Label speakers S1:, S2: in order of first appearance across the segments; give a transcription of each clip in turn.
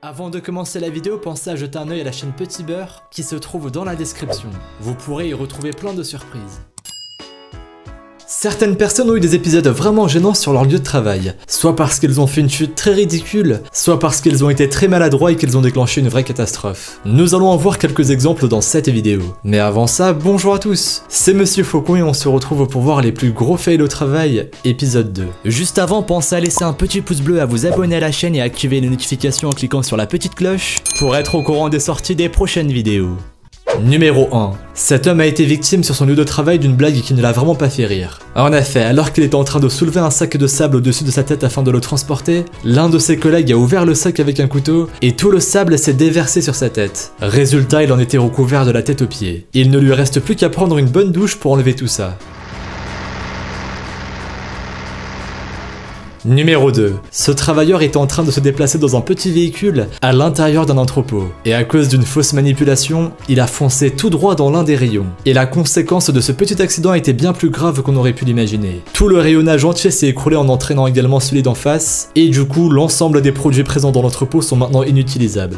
S1: Avant de commencer la vidéo, pensez à jeter un œil à la chaîne Petit Beurre qui se trouve dans la description. Vous pourrez y retrouver plein de surprises. Certaines personnes ont eu des épisodes vraiment gênants sur leur lieu de travail, soit parce qu'ils ont fait une chute très ridicule, soit parce qu'ils ont été très maladroits et qu'ils ont déclenché une vraie catastrophe. Nous allons en voir quelques exemples dans cette vidéo. Mais avant ça, bonjour à tous, c'est Monsieur Faucon et on se retrouve pour voir les plus gros fails au travail, épisode 2. Juste avant, pensez à laisser un petit pouce bleu, à vous abonner à la chaîne et à activer les notifications en cliquant sur la petite cloche pour être au courant des sorties des prochaines vidéos. Numéro 1. Cet homme a été victime sur son lieu de travail d'une blague qui ne l'a vraiment pas fait rire. En effet, alors qu'il était en train de soulever un sac de sable au-dessus de sa tête afin de le transporter, l'un de ses collègues a ouvert le sac avec un couteau et tout le sable s'est déversé sur sa tête. Résultat, il en était recouvert de la tête aux pieds. Il ne lui reste plus qu'à prendre une bonne douche pour enlever tout ça. Numéro 2. Ce travailleur était en train de se déplacer dans un petit véhicule à l'intérieur d'un entrepôt. Et à cause d'une fausse manipulation, il a foncé tout droit dans l'un des rayons. Et la conséquence de ce petit accident était bien plus grave qu'on aurait pu l'imaginer. Tout le rayonnage entier s'est écroulé en entraînant également celui d'en face, et du coup, l'ensemble des produits présents dans l'entrepôt sont maintenant inutilisables.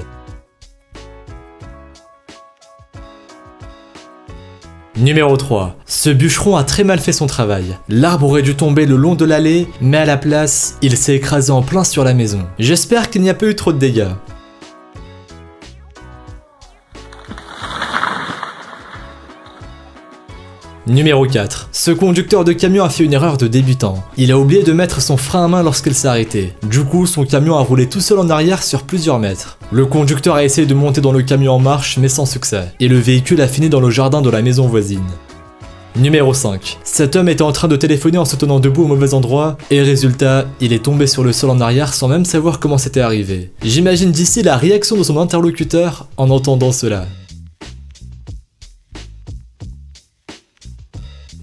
S1: Numéro 3. Ce bûcheron a très mal fait son travail. L'arbre aurait dû tomber le long de l'allée, mais à la place, il s'est écrasé en plein sur la maison. J'espère qu'il n'y a pas eu trop de dégâts. Numéro 4. Ce conducteur de camion a fait une erreur de débutant. Il a oublié de mettre son frein à main lorsqu'il s'est arrêté. Du coup, son camion a roulé tout seul en arrière sur plusieurs mètres. Le conducteur a essayé de monter dans le camion en marche, mais sans succès. Et le véhicule a fini dans le jardin de la maison voisine. Numéro 5. Cet homme était en train de téléphoner en se tenant debout au mauvais endroit, et résultat, il est tombé sur le sol en arrière sans même savoir comment c'était arrivé. J'imagine d'ici la réaction de son interlocuteur en entendant cela.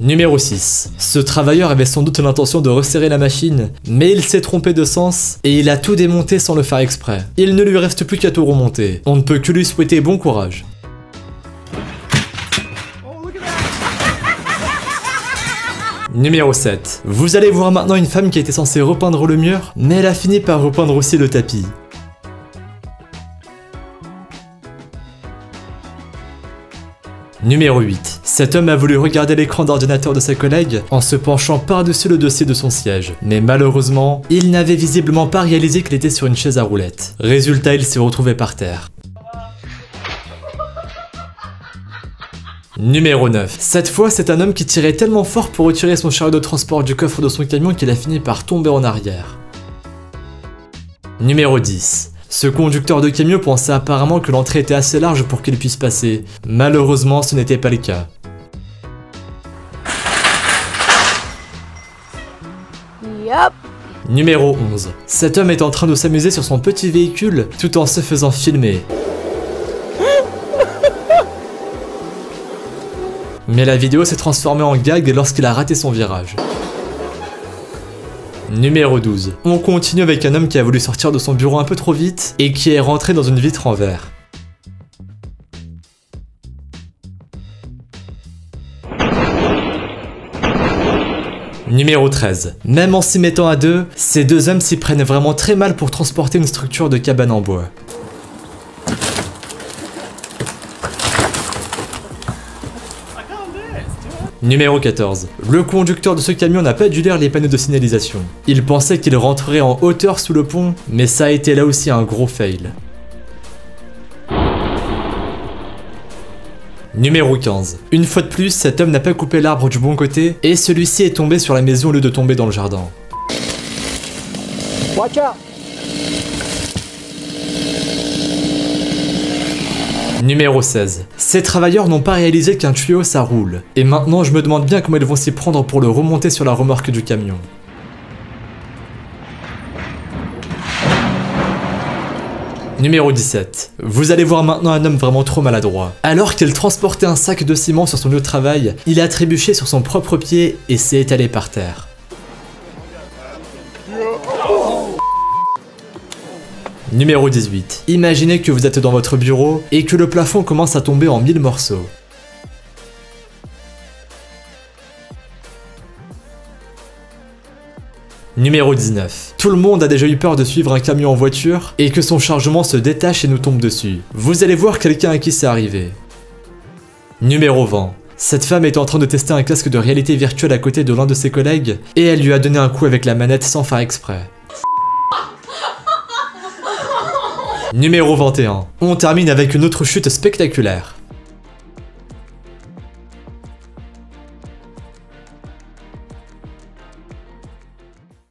S1: Numéro 6. Ce travailleur avait sans doute l'intention de resserrer la machine, mais il s'est trompé de sens et il a tout démonté sans le faire exprès. Il ne lui reste plus qu'à tout remonter. On ne peut que lui souhaiter bon courage. Numéro 7. Vous allez voir maintenant une femme qui était censée repeindre le mur, mais elle a fini par repeindre aussi le tapis. Numéro 8. Cet homme a voulu regarder l'écran d'ordinateur de sa collègue en se penchant par-dessus le dossier de son siège. Mais malheureusement, il n'avait visiblement pas réalisé qu'il était sur une chaise à roulettes. Résultat, il s'est retrouvé par terre. Numéro 9. Cette fois, c'est un homme qui tirait tellement fort pour retirer son chariot de transport du coffre de son camion qu'il a fini par tomber en arrière. Numéro 10. Ce conducteur de camion pensait apparemment que l'entrée était assez large pour qu'il puisse passer. Malheureusement, ce n'était pas le cas.
S2: Yep.
S1: Numéro 11. Cet homme est en train de s'amuser sur son petit véhicule tout en se faisant filmer. Mais la vidéo s'est transformée en gag lorsqu'il a raté son virage. Numéro 12. On continue avec un homme qui a voulu sortir de son bureau un peu trop vite et qui est rentré dans une vitre en verre. Numéro 13. Même en s'y mettant à deux, ces deux hommes s'y prennent vraiment très mal pour transporter une structure de cabane en bois. Numéro 14. Le conducteur de ce camion n'a pas dû lire les panneaux de signalisation. Il pensait qu'il rentrerait en hauteur sous le pont, mais ça a été là aussi un gros fail. Numéro 15. Une fois de plus, cet homme n'a pas coupé l'arbre du bon côté, et celui-ci est tombé sur la maison au lieu de tomber dans le jardin.
S2: Watch out.
S1: Numéro 16. Ces travailleurs n'ont pas réalisé qu'un tuyau ça roule. Et maintenant je me demande bien comment ils vont s'y prendre pour le remonter sur la remorque du camion. Numéro 17. Vous allez voir maintenant un homme vraiment trop maladroit. Alors qu'il transportait un sac de ciment sur son lieu de travail, il a trébuché sur son propre pied et s'est étalé par terre. Numéro 18. Imaginez que vous êtes dans votre bureau et que le plafond commence à tomber en 1000 morceaux. Numéro 19. Tout le monde a déjà eu peur de suivre un camion en voiture et que son chargement se détache et nous tombe dessus. Vous allez voir quelqu'un à qui c'est arrivé. Numéro 20. Cette femme est en train de tester un casque de réalité virtuelle à côté de l'un de ses collègues et elle lui a donné un coup avec la manette sans faire exprès. Numéro 21. On termine avec une autre chute spectaculaire.